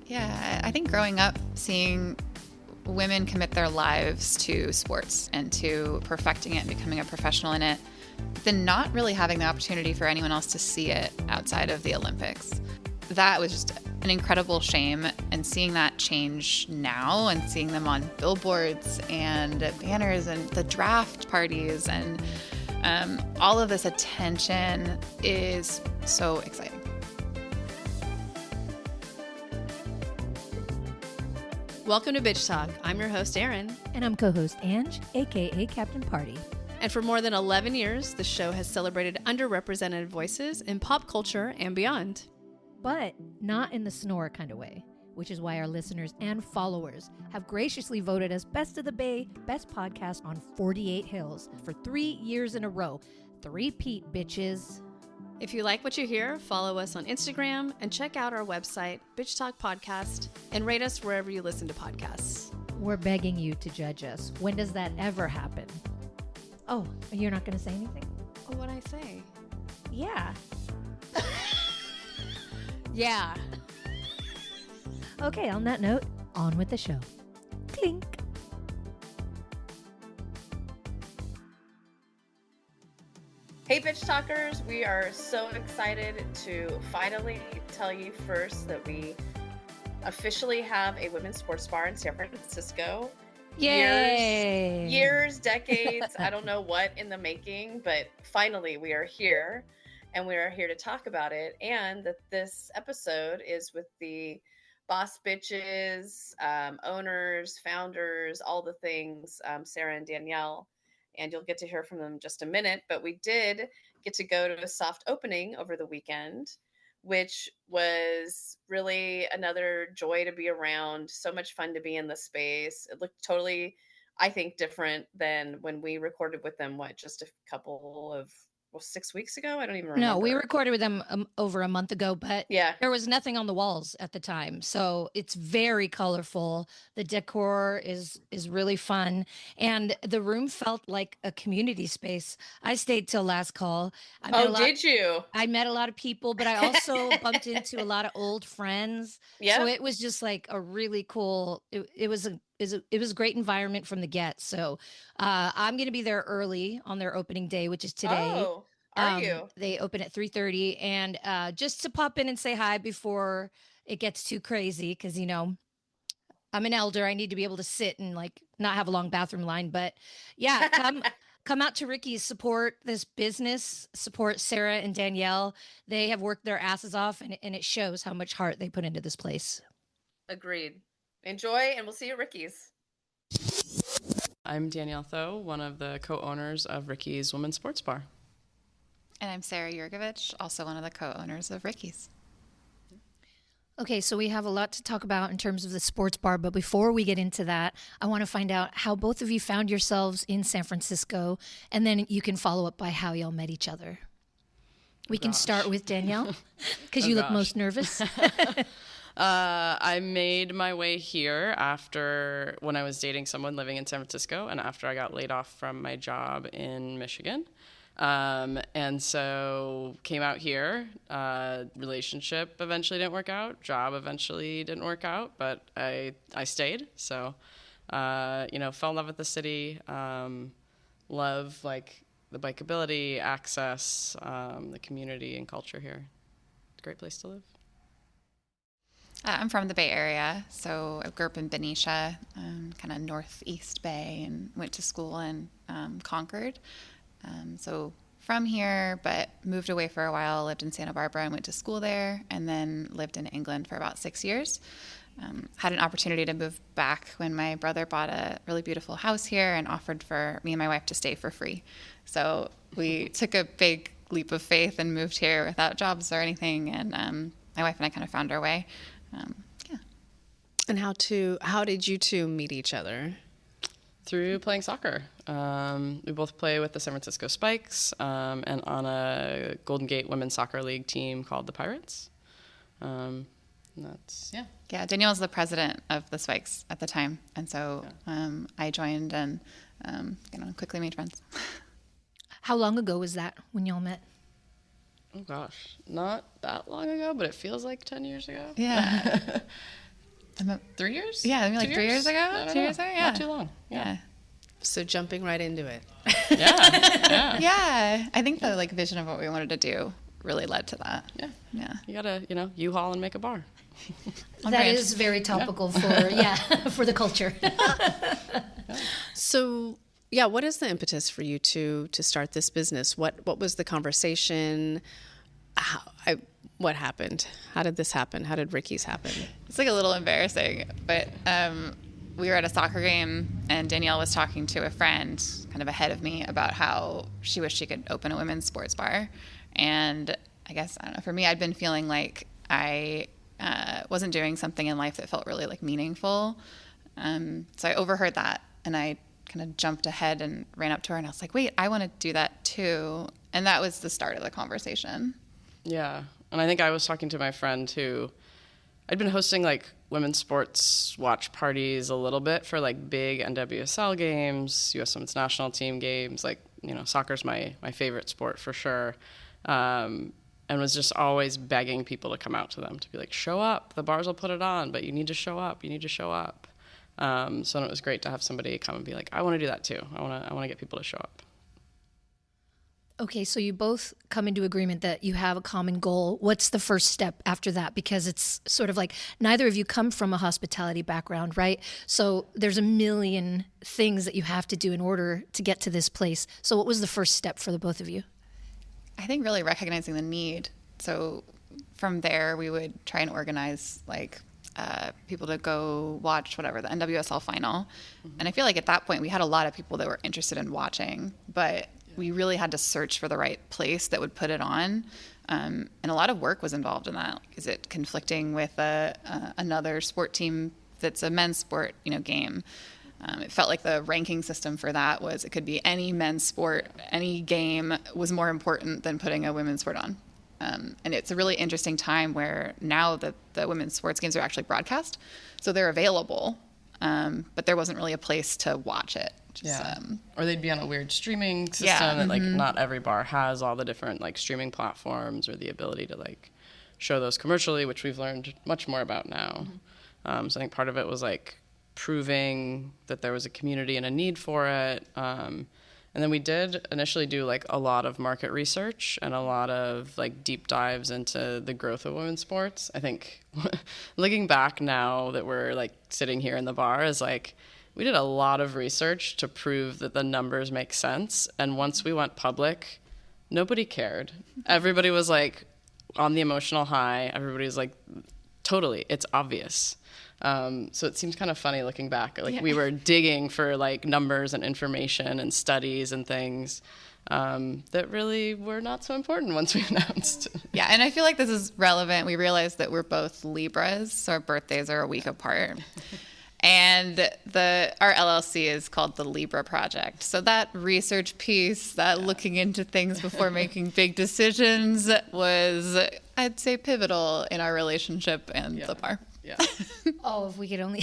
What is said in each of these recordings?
Yeah, I think growing up, seeing women commit their lives to sports and to perfecting it and becoming a professional in it, then not really having the opportunity for anyone else to see it outside of the Olympics. That was just an incredible shame, and seeing that change now and seeing them on billboards and banners and the draft parties and all of this attention is so exciting. Welcome to Bitch Talk. I'm your host, Erin. And I'm co-host Ange, aka Captain Party. And for more than 11 years, the show has celebrated underrepresented voices in pop culture and beyond. But not in the snore kind of way, which is why our listeners and followers have graciously voted us Best of the Bay, Best Podcast on 48 Hills for 3 years in a row. Three-peat, bitches. If you like what you hear, follow us on Instagram and check out our website, Bitch Talk Podcast, and rate us wherever you listen to podcasts. We're begging you to judge us. When does that ever happen? Oh, you're not going to say anything? Oh, what'd I say? Yeah. Yeah. Okay, on that note, on with the show. Clink. Hey Bitch Talkers, we are so excited to finally tell you first that we officially have a women's sports bar in San Francisco. Yay! Years, decades, I don't know what in the making, but finally we are here and we are here to talk about it. And that this episode is with the boss bitches, owners, founders, all the things, Sarah and Danielle. And you'll get to hear from them in just a minute. But we did get to go to a soft opening over the weekend, which was really another joy to be around. So much fun to be in the space. It looked totally, I think, different than when we recorded with them, just a couple of, 6 weeks ago? I don't even remember. No, we recorded with them over a month ago, but yeah, there was nothing on the walls at the time. So it's very colorful. The decor is really fun. And the room felt like a community space. I stayed till last call. Did you? I met a lot of people, but I also bumped into a lot of old friends. Yeah. So it was just like a really cool, it was a great environment from the get. So I'm going to be there early on their opening day, which is today. Oh, are you? They open at 3:30, and just to pop in and say hi before it gets too crazy, because I'm an elder. I need to be able to sit and like not have a long bathroom line. But yeah, come out to Rikki's, support this business, support Sarah and Danielle. They have worked their asses off, and it shows how much heart they put into this place. Agreed. Enjoy, and we'll see you at Rikki's. I'm Danielle Tho, one of the co-owners of Rikki's Women's Sports Bar. And I'm Sarah Yurgovich, also one of the co-owners of Rikki's. Okay, so we have a lot to talk about in terms of the sports bar, but before we get into that, I want to find out how both of you found yourselves in San Francisco, and then you can follow up by how y'all met each other. We can start with Danielle, because you look most nervous. I made my way here after when I was dating someone living in San Francisco and after I got laid off from my job in Michigan. And so came out here, relationship eventually didn't work out, job eventually didn't work out, but I stayed. So, fell in love with the city, love like the bikeability, access, the community and culture here. It's a great place to live. I'm from the Bay Area, so I grew up in Benicia, kind of northeast Bay, and went to school in Concord. So from here, but moved away for a while, lived in Santa Barbara and went to school there, and then lived in England for about 6 years. Had an opportunity to move back when my brother bought a really beautiful house here and offered for me and my wife to stay for free. So we took a big leap of faith and moved here without jobs or anything, and my wife and I kind of found our way. And how did you two meet each other? Through playing soccer. We both play with the San Francisco Spikes and on a Golden Gate Women's Soccer League team called the Pirates. Yeah, Danielle was the president of the Spikes at the time, and so I joined and quickly made friends. How long ago was that when y'all met? Oh gosh, not that long ago, but it feels like 10 years ago. Yeah. 3 years? Yeah, I mean, 2 3 years ago? I don't 2 know. years ago? Yeah. Not too long. Yeah. So jumping right into it. Yeah. Yeah. I think the vision of what we wanted to do really led to that. Yeah. Yeah. You gotta, U-Haul and make a bar. That is very topical for for the culture. So, yeah, what is the impetus for you to start this business? What was the conversation? What happened? How did this happen? How did Rikki's happen? It's a little embarrassing, but we were at a soccer game and Danielle was talking to a friend kind of ahead of me about how she wished she could open a women's sports bar. And I guess, I don't know, for me, I'd been feeling like I wasn't doing something in life that felt really meaningful. So I overheard that and I kind of jumped ahead and ran up to her and I was like, wait, I want to do that too. And that was the start of the conversation. Yeah. And I think I was talking to my friend who I'd been hosting women's sports watch parties a little bit for big NWSL games, U.S. Women's National Team games. Soccer's my favorite sport for sure. And was just always begging people to come out to them, to be show up, the bars will put it on, but you need to show up, So it was great to have somebody come and be like, I want to do that too. I want to get people to show up. Okay, so you both come into agreement that you have a common goal. What's the first step after that? Because it's sort of neither of you come from a hospitality background, right? So there's a million things that you have to do in order to get to this place. So what was the first step for the both of you? I think really recognizing the need. So from there, we would try and organize people to go watch the NWSL final. Mm-hmm. And I feel at that point we had a lot of people that were interested in watching, but we really had to search for the right place that would put it on. And a lot of work was involved in that. Is it conflicting with another sport team that's a men's sport, game? It felt like the ranking system for that was it could be any men's sport, any game was more important than putting a women's sport on. And it's a really interesting time where now the women's sports games are actually broadcast. So they're available, but there wasn't really a place to watch it. Or they'd be on a weird streaming system that not every bar has all the different streaming platforms or the ability to show those commercially, which we've learned much more about now. So I think part of it was proving that there was a community and a need for it. And then we did initially do a lot of market research and a lot of deep dives into the growth of women's sports. I think looking back now that we're sitting here in the bar is we did a lot of research to prove that the numbers make sense. And once we went public, nobody cared. Everybody was on the emotional high. Everybody was totally, it's obvious. So it seems kind of funny looking back. We were digging for numbers and information and studies and things that really were not so important once we announced. Yeah, and I feel this is relevant. We realized that we're both Libras, so our birthdays are a week apart. And our LLC is called the Libra Project. So that research piece, that looking into things before making big decisions was, I'd say, pivotal in our relationship and the bar. Yeah. Oh, if we could only...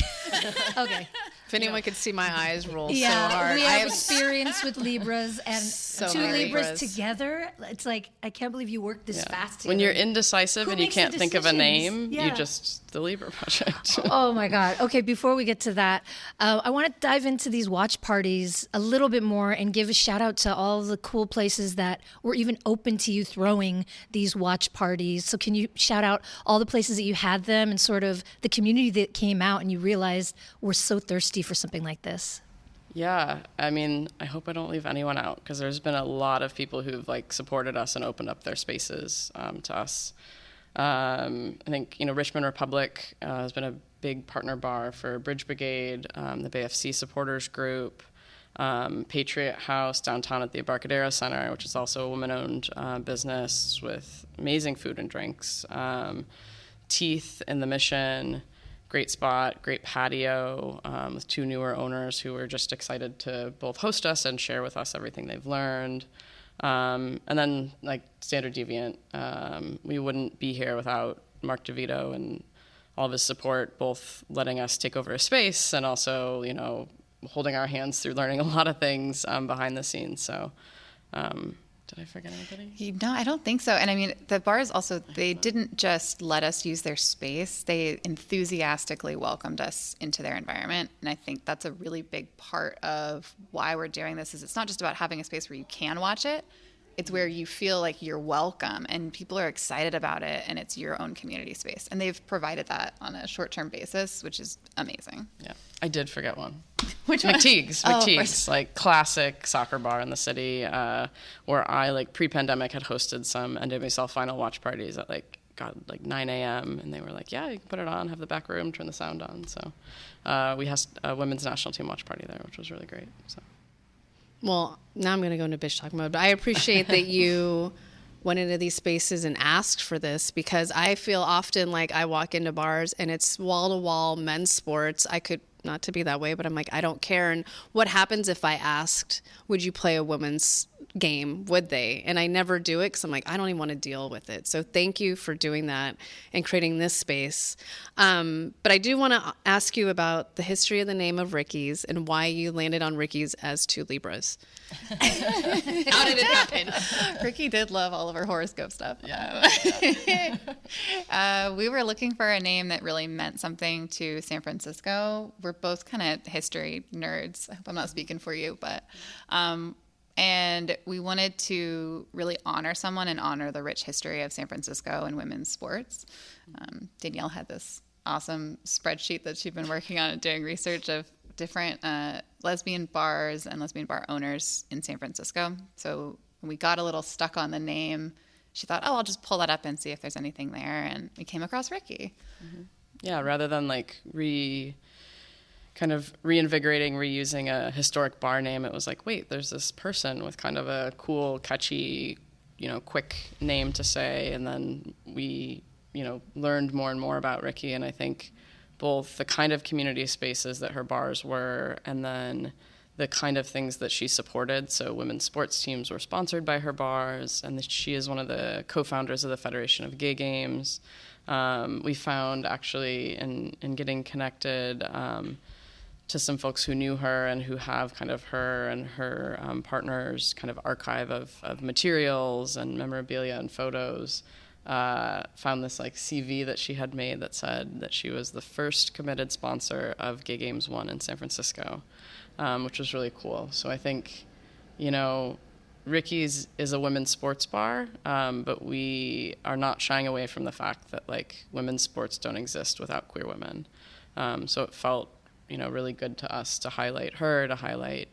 Okay. If anyone could see my eyes roll so Yeah, hard. we have experience with Libras and So two many Libras Libras. together. It's I can't believe you worked this fast together. When you're indecisive Who and you makes the can't think of a decisions? name, Yeah. you just, the Libra Project. Oh my God. Okay, before we get to that, I want to dive into these watch parties a little bit more and give a shout out to all the cool places that were even open to you throwing these watch parties. So can you shout out all the places that you had them and sort of the community that came out and you realized we're so thirsty for something like this? Yeah, I mean, I hope I don't leave anyone out because there's been a lot of people who've supported us and opened up their spaces to us. I think, Richmond Republic has been a big partner bar for Bridge Brigade, the BFC supporters group, Patriot House downtown at the Embarcadero Center, which is also a woman-owned business with amazing food and drinks, Teeth in the Mission, great spot, great patio with two newer owners who were just excited to both host us and share with us everything they've learned. And then Standard Deviant, we wouldn't be here without Mark DeVito and all of his support, both letting us take over a space and also, holding our hands through learning a lot of things behind the scenes. So Did I forget anybody? No, I don't think so. And I mean, the bars also, they didn't just let us use their space. They enthusiastically welcomed us into their environment. And I think that's a really big part of why we're doing this is it's not just about having a space where you can watch it. It's where you feel like you're welcome and people are excited about it and it's your own community space. And they've provided that on a short-term basis, which is amazing. Yeah, I did forget one. Which one? McTeague's, like classic soccer bar in the city, where I like pre-pandemic had hosted some NWSL final watch parties at like 9 a.m. and they were like, yeah, you can put it on, have the back room, turn the sound on. So we had a women's national team watch party there, which was really great. So. Well, now I'm going to go into bitch talk mode, but I appreciate that you went into these spaces and asked for this, because I feel often like I walk into bars and it's wall-to-wall men's sports. I could, not to be that way, but I'm like, I don't care. And what happens if I asked, would you play a women's game? Would they? And I never do it because I'm like, I don't even want to deal with it. So thank you for doing that and creating this space. But I do want to ask you about the history of the name of Rikki's and why you landed on Rikki's as two Libras. How did it happen? Rikki did love all of her horoscope stuff. Yeah. We were looking for a name that really meant something to San Francisco. We're both kind of history nerds. I hope I'm not speaking for you, but and we wanted to really honor someone and honor the rich history of San Francisco and women's sports. Danielle had this awesome spreadsheet that she'd been working on and doing research of different lesbian bars and lesbian bar owners in San Francisco. So when we got a little stuck on the name, she thought, I'll just pull that up and see if there's anything there. And we came across Rikki. Mm-hmm. Yeah, rather than like kind of reinvigorating, reusing a historic bar name, it was like, wait, there's this person with kind of a cool, catchy, quick name to say. And then we, learned more and more about Rikki. And I think both the kind of community spaces that her bars were and then the kind of things that she supported. So women's sports teams were sponsored by her bars, and she is one of the co-founders of the Federation of Gay Games. We found actually in getting connected to some folks who knew her and who have kind of her and her partners kind of archive of materials and memorabilia and photos. Found this like CV that she had made that said that she was the first committed sponsor of Gay Games 1 in San Francisco, which was really cool. So I think, Rikki's is a women's sports bar, but we are not shying away from the fact that like women's sports don't exist without queer women. So it felt, really good to us to highlight her, to highlight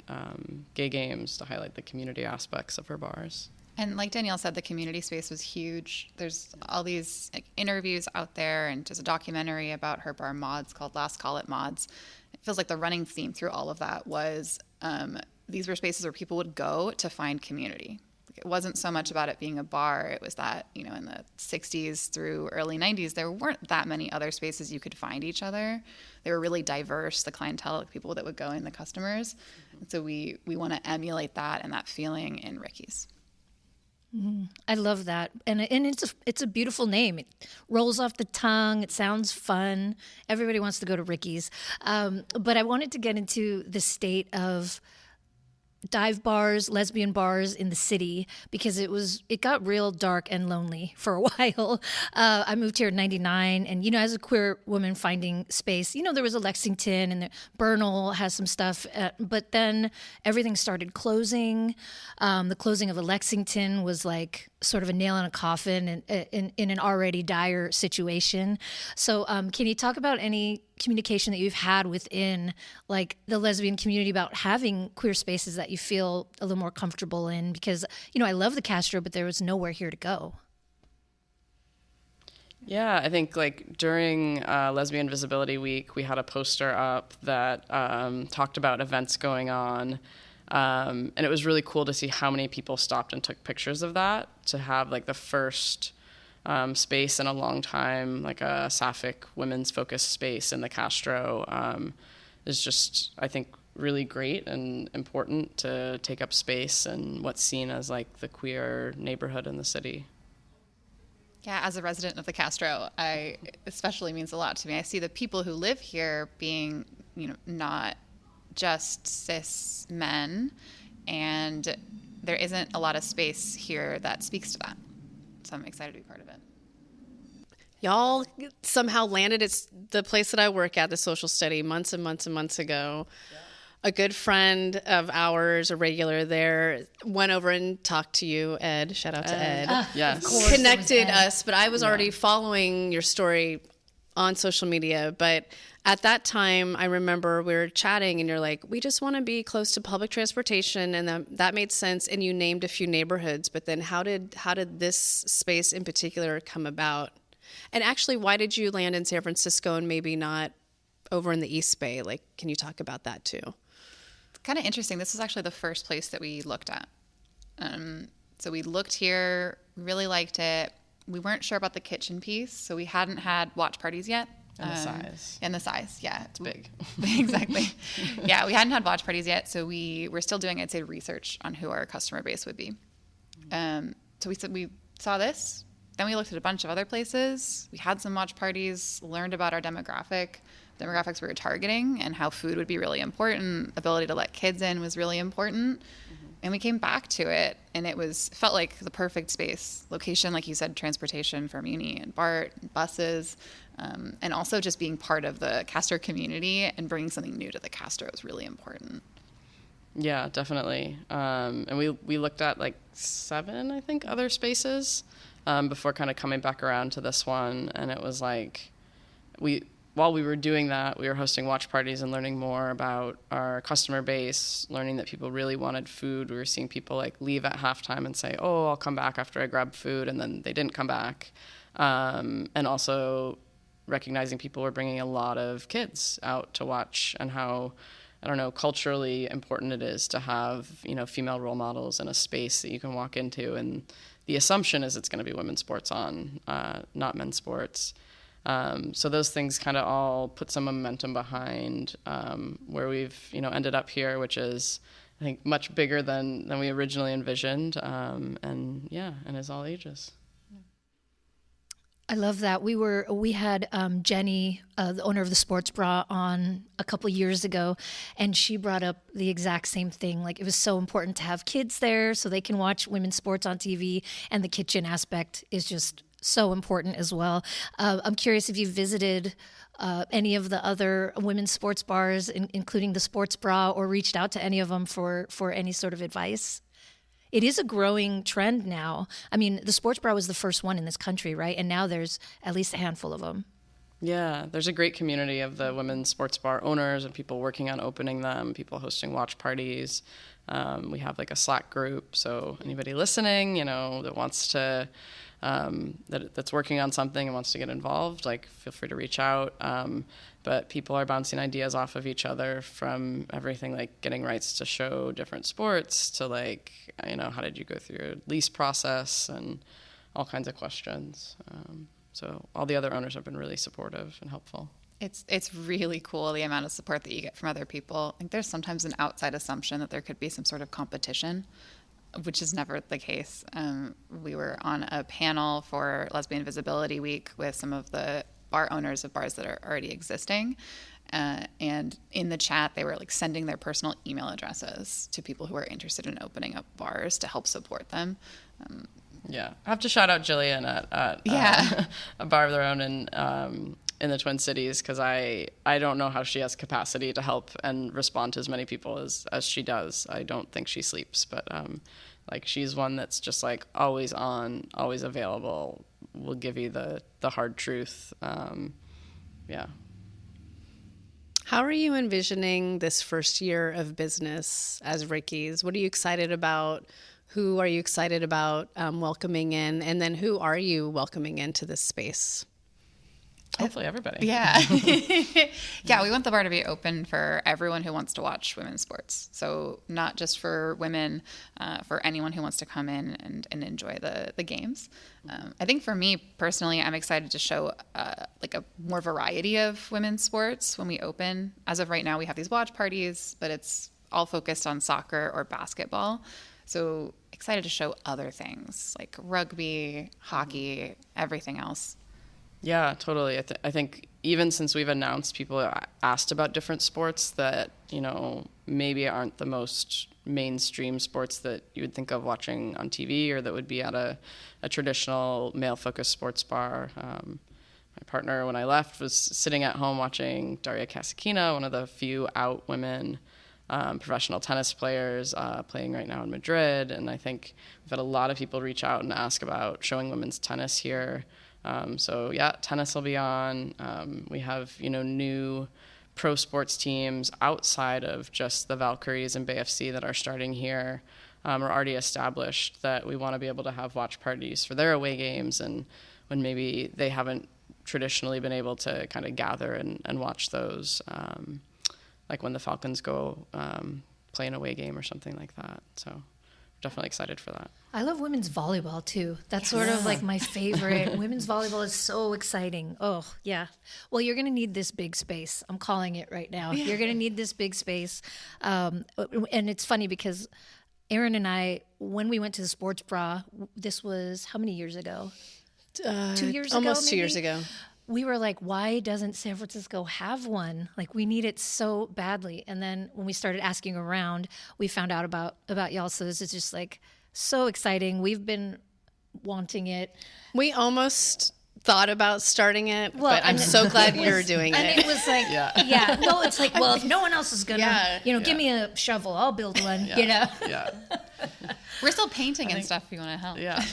Gay Games, to highlight the community aspects of her bars. And like Danielle said, the community space was huge. There's all these interviews out there, and there's a documentary about her bar mods called Last Call It Mods. It feels like the running theme through all of that was these were spaces where people would go to find community. It wasn't so much about it being a bar. It was that, in the 60s through early 90s, there weren't that many other spaces you could find each other. They were really diverse, the clientele of people that would go in, the customers. And so we want to emulate that and that feeling in Rikki's. I love that, and it's a beautiful name. It rolls off the tongue. It sounds fun. Everybody wants to go to Rikki's, but I wanted to get into the state of dive bars, lesbian bars in the city, because it got real dark and lonely for a while. I moved here in '99, and as a queer woman finding space, there was a Lexington and Bernal has some stuff, but then everything started closing. The closing of the Lexington was like sort of a nail in a coffin in an already dire situation. So can you talk about any communication that you've had within like the lesbian community about having queer spaces that you feel a little more comfortable in? Because, I love the Castro, but there was nowhere here to go. Yeah, I think like during Lesbian Visibility Week, we had a poster up that talked about events going on. And it was really cool to see how many people stopped and took pictures of that, to have like the first space in a long time, like a sapphic women's focused space in the Castro, is just, I think, really great and important to take up space in what's seen as like the queer neighborhood in the city. Yeah, as a resident of the Castro, it especially means a lot to me. I see the people who live here being, not just cis men, and there isn't a lot of space here that speaks to that. So I'm excited to be part of it. Y'all somehow landed at the place that I work at, the social study, months and months and months ago. Yeah. A good friend of ours, a regular there, went over and talked to you, Ed. Shout out to Ed. Yes. Of course, Connected us, but I was already following your story on social media. But at that time, I remember we were chatting and you're like, we just want to be close to public transportation. And that made sense. And you named a few neighborhoods. But then how did this space in particular come about? And actually, why did you land in San Francisco and maybe not over in the East Bay? Like, can you talk about that too? It's kind of interesting. This was actually the first place that we looked at. So we looked here, really liked it. We weren't sure about the kitchen piece, so we hadn't had watch parties yet. And the size. And the size, yeah. It's big. Exactly. Yeah, we hadn't had watch parties yet, so we were still doing, I'd say, research on who our customer base would be. So we said we saw this. Then we looked at a bunch of other places. We had some watch parties, learned about our demographics we were targeting and how food would be really important. Ability to let kids in was really important. Mm-hmm. And we came back to it, and felt like the perfect space. Location, like you said, transportation for Muni and BART, and buses, and also just being part of the Castro community and bringing something new to the Castro was really important. Yeah, definitely. And we looked at like 7, I think, other spaces before kind of coming back around to this one. And it was like, while we were doing that, we were hosting watch parties and learning more about our customer base, learning that people really wanted food. We were seeing people like leave at halftime and say, oh, I'll come back after I grab food. And then they didn't come back. And also recognizing people were bringing a lot of kids out to watch, and how, I don't know, culturally important it is to have, female role models in a space that you can walk into. And the assumption is it's going to be women's sports on, not men's sports. So those things kind of all put some momentum behind where we've, ended up here, which is, I think, much bigger than we originally envisioned. And is all ages. I love that. We had Jenny, the owner of the Sports Bra, on a couple years ago, and she brought up the exact same thing. Like, it was so important to have kids there so they can watch women's sports on TV, and the kitchen aspect is just so important as well. I'm curious if you visited any of the other women's sports bars, including the Sports Bra, or reached out to any of them for any sort of advice. It is a growing trend now. I mean, the Sports Bra was the first one in this country, right? And now there's at least a handful of them. Yeah, there's a great community of the women's sports bar owners and people working on opening them, people hosting watch parties. We have like a Slack group, so anybody listening, that wants to, that's working on something and wants to get involved, like, feel free to reach out. But people are bouncing ideas off of each other, from everything like getting rights to show different sports to like, how did you go through a lease process and all kinds of questions. So all the other owners have been really supportive and helpful. It's really cool, the amount of support that you get from other people. I think there's sometimes an outside assumption that there could be some sort of competition, which is never the case. We were on a panel for Lesbian Visibility Week with some of the bar owners of bars that are already existing. And in the chat, they were like sending their personal email addresses to people who are interested in opening up bars to help support them. Yeah, I have to shout out Jillian at a bar of their own in the Twin Cities, because I don't know how she has capacity to help and respond to as many people as she does. I don't think she sleeps, but like, she's one that's just like always on, always available, will give you the hard truth. Yeah. How are you envisioning this first year of business as Rikki's? What are you excited about? Who are you excited about welcoming in? And then who are you welcoming into this space? Hopefully everybody. Yeah. Yeah, we want the bar to be open for everyone who wants to watch women's sports. So not just for women, for anyone who wants to come in and enjoy the games. I think for me personally, I'm excited to show like a more variety of women's sports when we open. As of right now, we have these watch parties, but it's all focused on soccer or basketball. So excited to show other things like rugby, hockey, everything else. Yeah, totally. I think even since we've announced, people asked about different sports that, maybe aren't the most mainstream sports that you would think of watching on TV or that would be at a traditional male-focused sports bar. My partner, when I left, was sitting at home watching Daria Kasatkina, one of the few out women professional tennis players playing right now in Madrid. And I think we've had a lot of people reach out and ask about showing women's tennis here. So yeah, tennis will be on. We have, new pro sports teams outside of just the Valkyries and BFC that are starting here, are already established, that we want to be able to have watch parties for their away games, and when maybe they haven't traditionally been able to kind of gather and watch those, like when the Falcons go play an away game or something like that. So definitely excited for that. I love women's volleyball too. That's sort of like my favorite. Women's volleyball is so exciting. Oh, yeah. Well, you're going to need this big space. I'm calling it right now. Yeah. You're going to need this big space. And it's funny because Aaron and I, when we went to the sports bra, this was how many years ago? 2 years ago? Almost maybe? 2 years ago. We were like, why doesn't San Francisco have one? Like, we need it so badly. And then when we started asking around, we found out about y'all. So this is just like so exciting. We've been wanting it. We almost thought about starting it, Well, but I'm so glad you're doing And it. it was like, yeah. No, it's like, well, if no one else is gonna, give me a shovel, I'll build one. Yeah. We're still painting and stuff if you want to help. Yeah.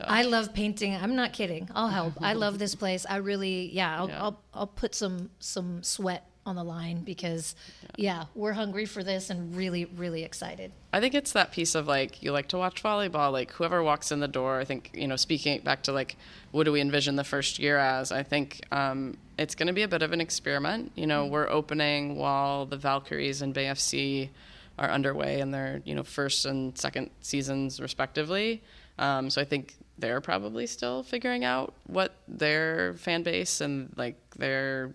I love painting. I'm not kidding. I'll help. I love this place. I really, I'll put some sweat on the line because, we're hungry for this and really, really excited. I think it's that piece of like, you like to watch volleyball, like whoever walks in the door, I think, speaking back to like, what do we envision the first year as? I think it's going to be a bit of an experiment. We're opening while the Valkyries and BFC are underway in their, first and second seasons respectively. So I think they're probably still figuring out what their fan base and like their,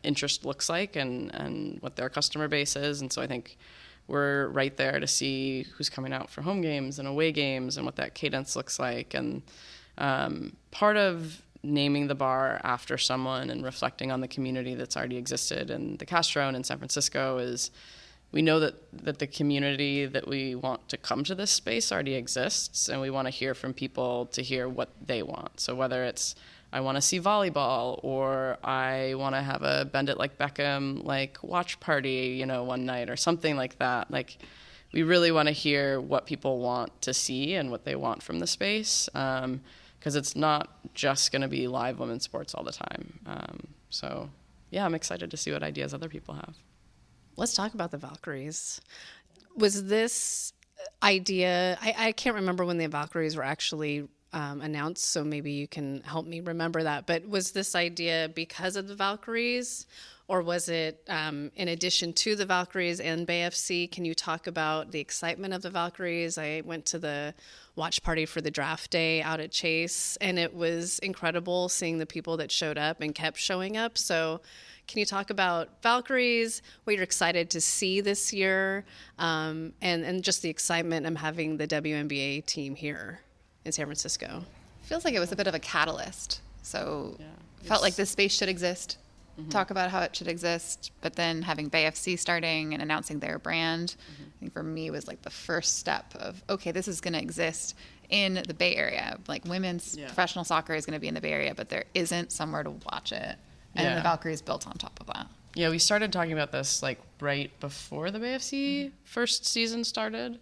interest looks like and what their customer base is. And so I think we're right there to see who's coming out for home games and away games and what that cadence looks like. And part of naming the bar after someone and reflecting on the community that's already existed in the Castro and in San Francisco is we know that the community that we want to come to this space already exists, and we want to hear from people to hear what they want. So whether it's I want to see volleyball, or I want to have a Bend It Like Beckham like watch party, one night or something like that. Like we really want to hear what people want to see and what they want from the space, because it's not just going to be live women's sports all the time. So yeah, I'm excited to see what ideas other people have. Let's talk about the Valkyries. Was this idea, I can't remember when the Valkyries were actually announced, so maybe you can help me remember that, but was this idea because of the Valkyries, or was it in addition to the Valkyries and BFC? Can you talk about the excitement of the Valkyries? I went to the watch party for the draft day out at Chase, and it was incredible seeing the people that showed up and kept showing up. So can you talk about Valkyries, what you're excited to see this year, and just the excitement of having the WNBA team here in San Francisco? Feels like it was a bit of a catalyst. So felt like this space should exist, talk about how it should exist, but then having BFC starting and announcing their brand, I think for me was like the first step of, okay, this is going to exist in the Bay Area. Like women's professional soccer is going to be in the Bay Area, but there isn't somewhere to watch it. And the Valkyries built on top of that. Yeah, we started talking about this like right before the BFC first season started.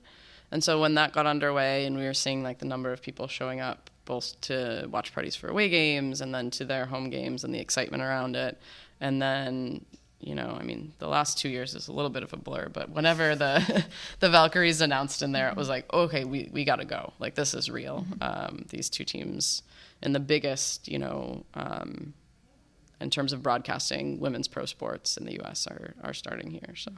And so when that got underway and we were seeing like the number of people showing up both to watch parties for away games and then to their home games and the excitement around it. And then, the last 2 years is a little bit of a blur, but whenever the Valkyries announced in there, it was like, okay, we got to go. Like, this is real. These two teams in the biggest, in terms of broadcasting women's pro sports in the U.S. are starting here. So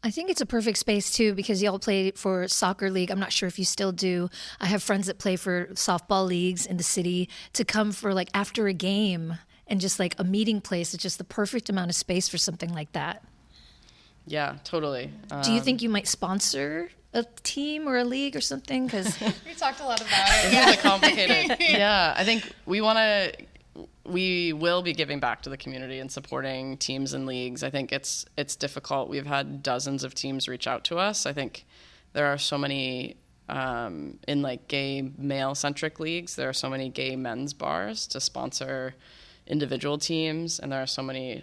I think it's a perfect space too, because y'all play for soccer league. I'm not sure if you still do. I have friends that play for softball leagues in the city, to come for like after a game and just like a meeting place. It's just the perfect amount of space for something like that. Yeah, totally. Do you think you might sponsor a team or a league or something? Because We talked a lot about it. This is a complicated. Yeah, I think we will be giving back to the community and supporting teams and leagues. I think it's difficult. We've had dozens of teams reach out to us. I think there are so many in like gay male centric leagues. There are so many gay men's bars to sponsor individual teams, and there are so many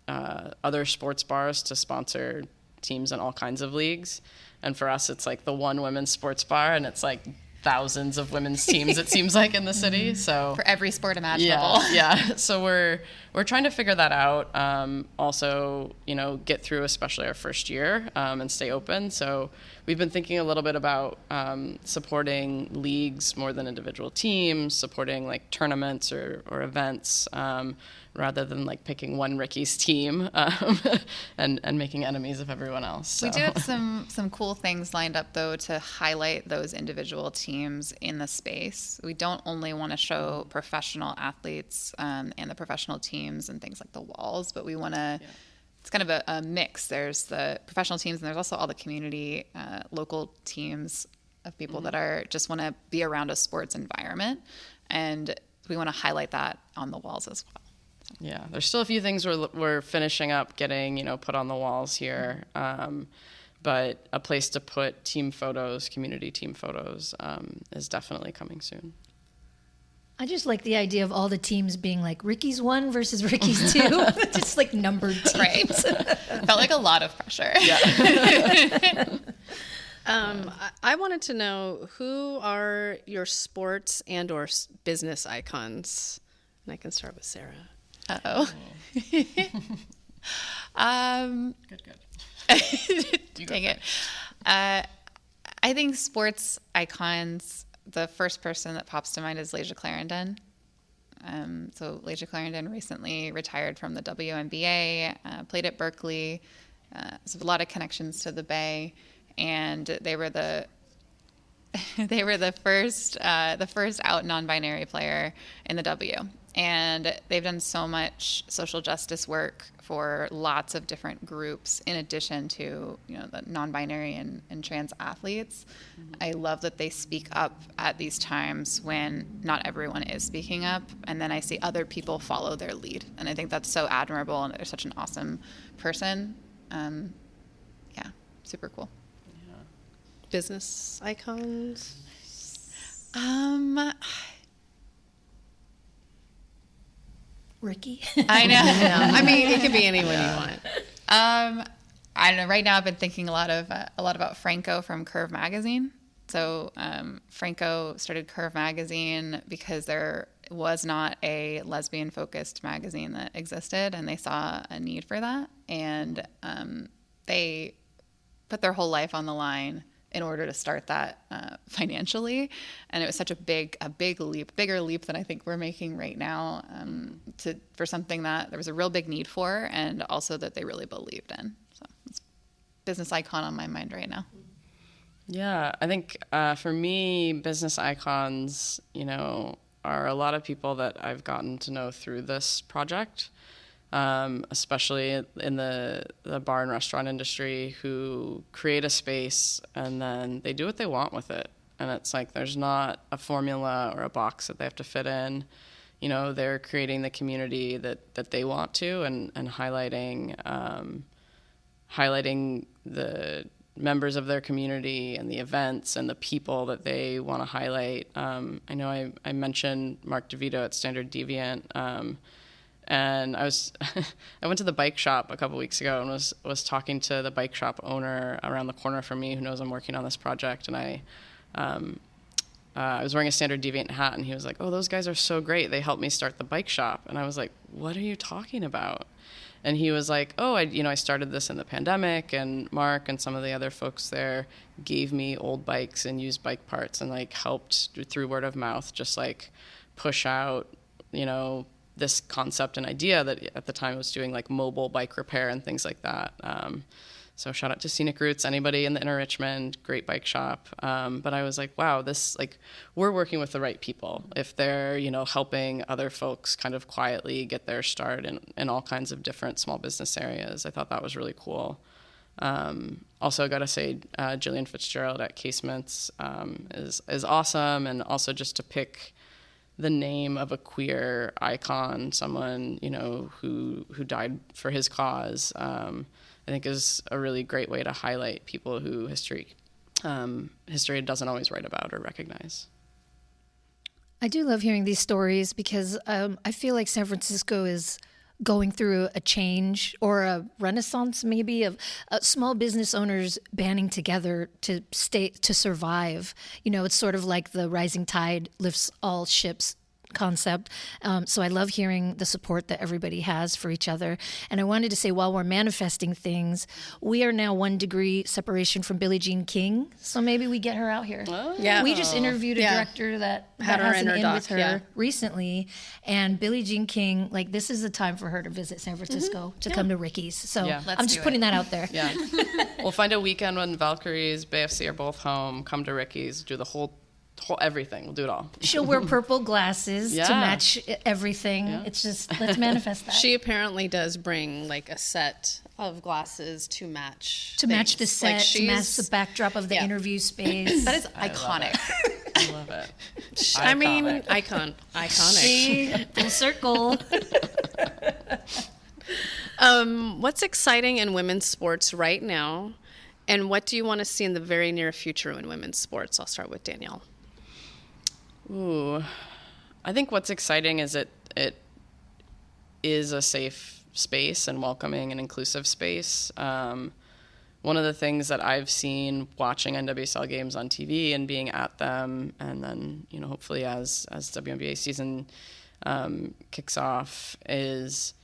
other sports bars to sponsor teams in all kinds of leagues. And for us, it's like the one women's sports bar, and it's like thousands of women's teams, it seems like, in the city. So For every sport imaginable. yeah. So we're trying to figure that out. Also, get through especially our first year and stay open. So we've been thinking a little bit about supporting leagues more than individual teams, supporting like tournaments or events, rather than like picking one Rikki's team and making enemies of everyone else. So. We do have some cool things lined up, though, to highlight those individual teams in the space. We don't only want to show professional athletes and the professional teams and things like the walls, but we want to, it's kind of a mix. There's the professional teams, and there's also all the community, local teams of people that are just want to be around a sports environment. And we want to highlight that on the walls as well. Yeah, there's still a few things we're finishing up getting, put on the walls here. But a place to put team photos, community team photos, is definitely coming soon. I just like the idea of all the teams being like Rikki's 1 versus Rikki's 2, just like numbered teams. Right. Felt like a lot of pressure. Yeah. I wanted to know, who are your sports and or business icons? And I can start with Sarah. Uh-oh. Good. Dang it. I think sports icons, the first person that pops to mind is Leja Clarendon. So Leja Clarendon recently retired from the WNBA, played at Berkeley, has a lot of connections to the Bay, and they were the first out non-binary player in the W. And they've done so much social justice work for lots of different groups, in addition to the non-binary and trans athletes. Mm-hmm. I love that they speak up at these times when not everyone is speaking up, and then I see other people follow their lead, and I think that's so admirable. And they're such an awesome person. Super cool. Yeah. Business icons. Rikki. I know. I mean, it could be anyone you want. I don't know. Right now, I've been thinking a lot about Franco from Curve Magazine. So Franco started Curve Magazine because there was not a lesbian-focused magazine that existed, and they saw a need for that, and they put their whole life on the line in order to start that financially. And it was such a big leap, bigger leap than I think we're making right now, for something that there was a real big need for, and also that they really believed in. So it's business icon on my mind right now. Yeah, I think for me, business icons, are a lot of people that I've gotten to know through this project. Especially in the bar and restaurant industry, who create a space and then they do what they want with it. And it's like there's not a formula or a box that they have to fit in. They're creating the community that they want to, and highlighting the members of their community and the events and the people that they want to highlight. I know I mentioned Mark DeVito at Standard Deviant. And I went to the bike shop a couple weeks ago and was talking to the bike shop owner around the corner from me, who knows I'm working on this project. And I was wearing a Standard Deviant hat, and he was like, "Oh, those guys are so great. They helped me start the bike shop." And I was like, "What are you talking about?" And he was like, "Oh, I started this in the pandemic, and Mark and some of the other folks there gave me old bikes and used bike parts, and like helped through word of mouth, just like push out, this concept and idea that at the time was doing like mobile bike repair and things like that." So shout out to Scenic Routes, anybody in the Inner Richmond, great bike shop. But I was like, wow, we're working with the right people. If they're, helping other folks kind of quietly get their start in all kinds of different small business areas, I thought that was really cool. Also, I gotta say, Gillian Fitzgerald at Casements is awesome, and also just to pick the name of a queer icon, someone who died for his cause, I think is a really great way to highlight people who history doesn't always write about or recognize. I do love hearing these stories because I feel like San Francisco is going through a change or a renaissance, maybe, of small business owners banding together to survive. It's sort of like the rising tide lifts all ships concept. So I love hearing the support that everybody has for each other. And I wanted to say, while we're manifesting things, we are now 1 degree separation from Billie Jean King. So maybe we get her out here. Oh. Yeah. We just interviewed a director that Had her has in an her in doc, with her yeah. recently. And Billie Jean King, this is the time for her to visit San Francisco to come to Ricky's. So Yeah. I'm just putting that out there. Yeah. We'll find a weekend when Valkyries, BFC are both home, come to Ricky's, do the whole everything. We'll do it all. She'll wear purple glasses to match everything. Yeah. It's just, let's manifest that. She apparently does bring a set of glasses to match the set, to match the backdrop of the interview space. That is iconic. I love it. I mean, iconic. See, full circle. What's exciting in women's sports right now, and what do you want to see in the very near future in women's sports? I'll start with Danielle. Ooh, I think what's exciting is it is a safe space and welcoming and inclusive space. One of the things that I've seen watching NWSL games on TV and being at them, and then hopefully as WNBA season kicks off, is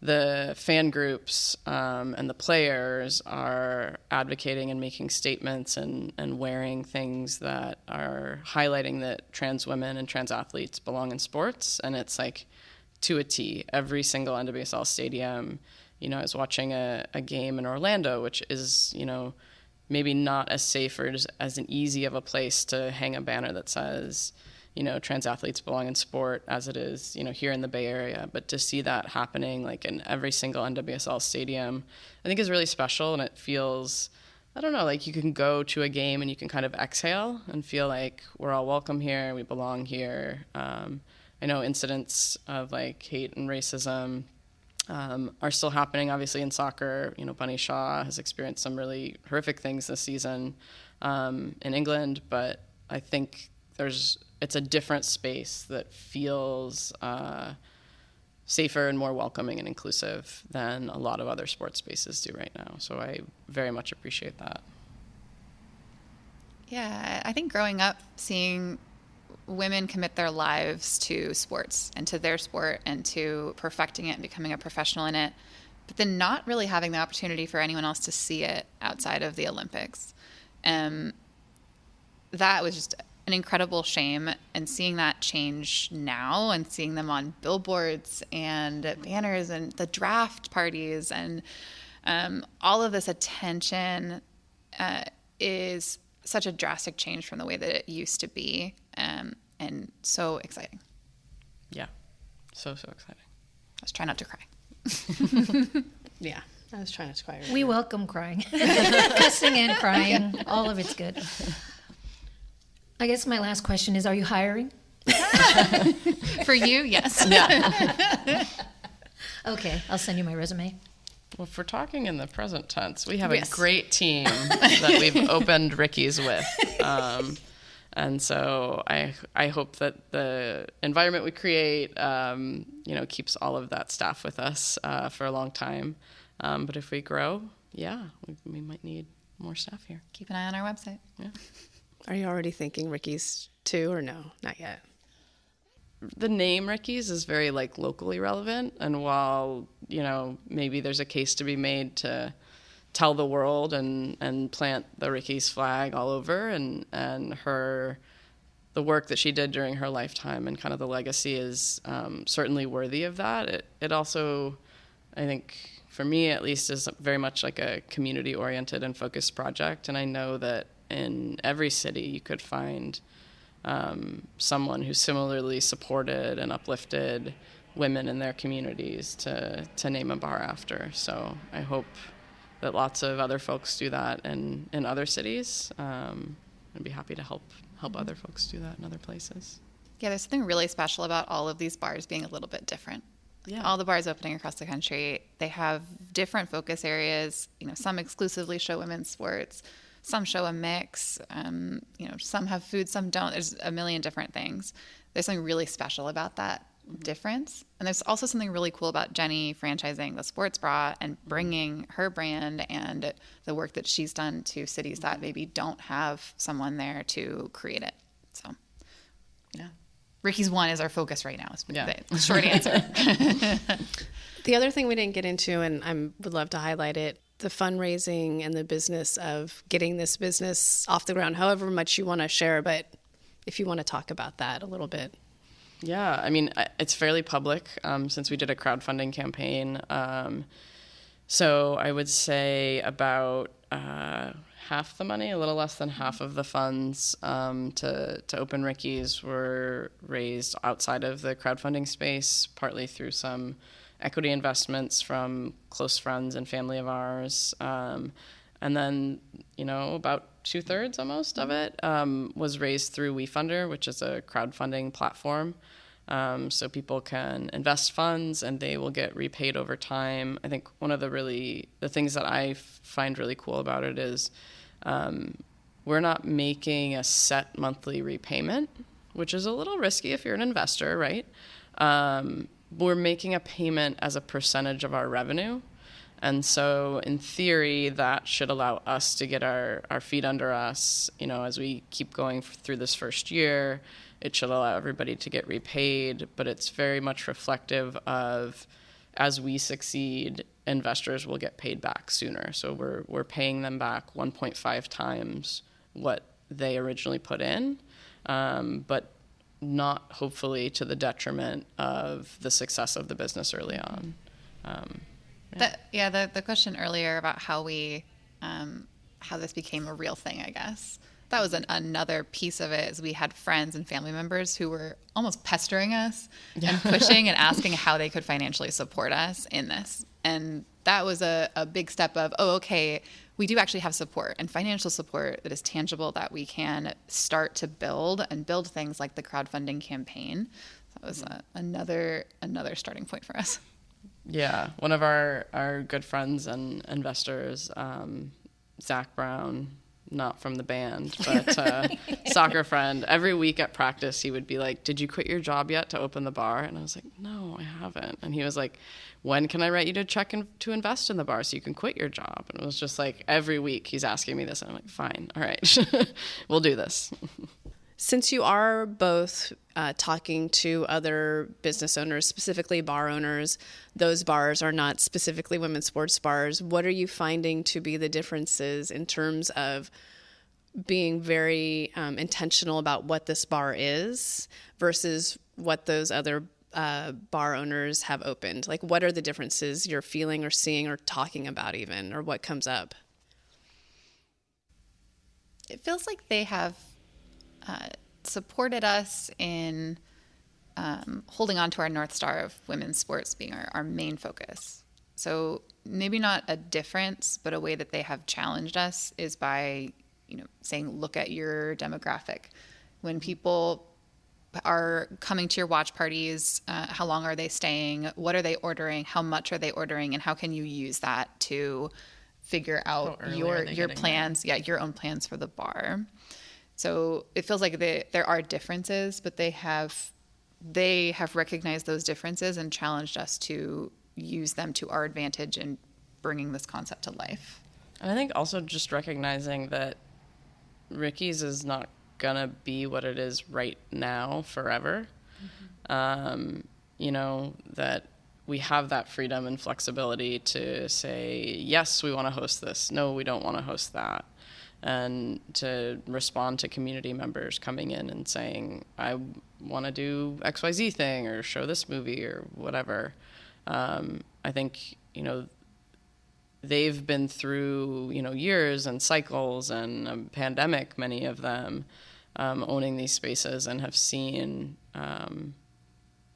the fan groups and the players are advocating and making statements and wearing things that are highlighting that trans women and trans athletes belong in sports. And it's to a T. Every single NWSL stadium, I was watching a game in Orlando, which is, maybe not as safe or as an easy of a place to hang a banner that says, trans athletes belong in sport as it is, here in the Bay Area. But to see that happening in every single NWSL stadium, I think is really special. And it feels, I don't know, you can go to a game and you can kind of exhale and feel like we're all welcome here, we belong here. I know incidents of hate and racism are still happening, obviously, in soccer. Bunny Shaw has experienced some really horrific things this season in England, but I think it's a different space that feels safer and more welcoming and inclusive than a lot of other sports spaces do right now. So I very much appreciate that. Yeah, I think growing up, seeing women commit their lives to sports and to their sport and to perfecting it and becoming a professional in it, but then not really having the opportunity for anyone else to see it outside of the Olympics. That was just an incredible shame, and seeing that change now and seeing them on billboards and banners and the draft parties and all of this attention is such a drastic change from the way that it used to be, and so exciting. Yeah, so exciting. Let's try not to cry. Yeah, I was trying not to cry. We welcome crying. Cussing and crying. All of it's good. I guess my last question is, are you hiring? For you, yes. Yeah. Okay, I'll send you my resume. Well, if we're talking in the present tense, we have a great team that we've opened Ricky's with. And so I hope that the environment we create, keeps all of that staff with us for a long time. But if we grow, we might need more staff here. Keep an eye on our website. Yeah. Are you already thinking Ricky's too, or no? Not yet. The name Ricky's is very locally relevant, and while maybe there's a case to be made to tell the world and plant the Ricky's flag all over, and the work that she did during her lifetime and kind of the legacy is certainly worthy of that. It also, I think, for me at least, is very much a community oriented and focused project, and I know that in every city you could find someone who similarly supported and uplifted women in their communities to name a bar after. So I hope that lots of other folks do that in other cities. I'd be happy to help other folks do that in other places. Yeah, there's something really special about all of these bars being a little bit different. Yeah. All the bars opening across the country, they have different focus areas. Some exclusively show women's sports, some show a mix. Some have food, some don't. There's a million different things. There's something really special about that difference. And there's also something really cool about Jenny franchising the sports bra and bringing her brand and the work that she's done to cities that maybe don't have someone there to create it. So, yeah. Rikki's one is our focus right now. Is the short answer. The other thing we didn't get into, and I would love to highlight it, the fundraising and the business of getting this business off the ground, however much you want to share, but if you want to talk about that a little bit. Yeah, I mean, it's fairly public since we did a crowdfunding campaign. So I would say about half the money, a little less than half of the funds to open Rikki's were raised outside of the crowdfunding space, partly through some equity investments from close friends and family of ours. And then, about 2/3 almost of it was raised through WeFunder, which is a crowdfunding platform. So people can invest funds and they will get repaid over time. I think one of the things that I find really cool about it is we're not making a set monthly repayment, which is a little risky if you're an investor, right? We're making a payment as a percentage of our revenue. And so in theory, that should allow us to get our feet under us, as we keep going through this first year. It should allow everybody to get repaid, but it's very much reflective of, as we succeed, investors will get paid back sooner. So we're paying them back 1.5 times what they originally put in, but not hopefully to the detriment of the success of the business early on. The question earlier about how this became a real thing, I guess. That was another piece of it, is we had friends and family members who were almost pestering us and pushing and asking how they could financially support us in this. And that was a big step of, okay, we do actually have support and financial support that is tangible, that we can start to build things like the crowdfunding campaign. That was another starting point for us. Yeah, one of our good friends and investors, Zach Brown, not from the band, but soccer friend, every week at practice he would be like, "Did you quit your job yet to open the bar?" And I was like, "No, I haven't." And he was like, "When can I write you to check to invest in the bar so you can quit your job?" And it was just like every week he's asking me this, and I'm like, "Fine, all right, we'll do this." Since you are both talking to other business owners, specifically bar owners, those bars are not specifically women's sports bars. What are you finding to be the differences in terms of being very intentional about what this bar is versus what those other bar owners have opened? Like, what are the differences you're feeling or seeing or talking about even, or what comes up? It feels like they have supported us in holding on to our North Star of women's sports being our main focus. So maybe not a difference, but a way that they have challenged us is by, saying, look at your demographic. When people are coming to your watch parties, how long are they staying? What are they ordering? How much are they ordering? And how can you use that to figure out your plans? Yeah, your own plans for the bar. So it feels like there are differences, but they have recognized those differences and challenged us to use them to our advantage in bringing this concept to life. And I think also just recognizing that Rikki's is not gonna be what it is right now forever. That we have that freedom and flexibility to say, yes, we want to host this. No, we don't want to host that. And to respond to community members coming in and saying, I want to do XYZ thing or show this movie or whatever. I think, they've been through, years and cycles and a pandemic, many of them, owning these spaces, and have seen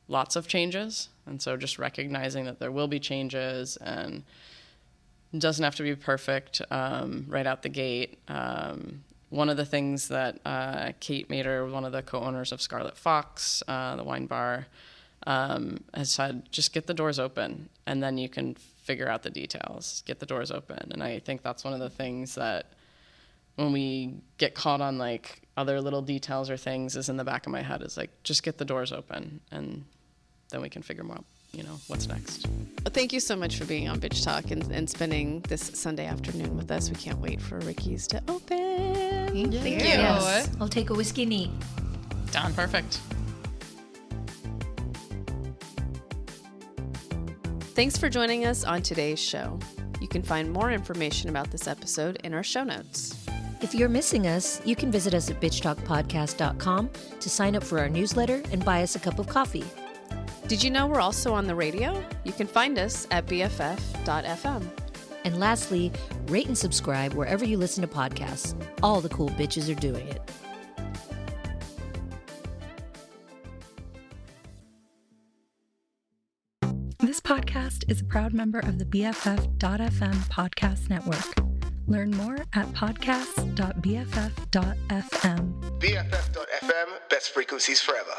lots of changes. And so just recognizing that there will be changes and It doesn't have to be perfect right out the gate. One of the things that Kate Mater, one of the co-owners of Scarlet Fox, the wine bar, has said, just get the doors open, and then you can figure out the details. Get the doors open. And I think that's one of the things that when we get caught on like other little details or things is in the back of my head is like, just get the doors open, and then we can figure out, what's next. Thank you so much for being on Bitch Talk and spending this Sunday afternoon with us. We can't wait for Rikki's to open. Thank you. Yes. I'll take a whiskey neat. Done. Perfect. Thanks for joining us on today's show. You can find more information about this episode in our show notes. If you're missing us, you can visit us at bitchtalkpodcast.com to sign up for our newsletter and buy us a cup of coffee. Did you know we're also on the radio? You can find us at bff.fm. And lastly, rate and subscribe wherever you listen to podcasts. All the cool bitches are doing it. This podcast is a proud member of the BFF.FM podcast network. Learn more at podcasts.bff.fm. BFF.FM, best frequencies forever.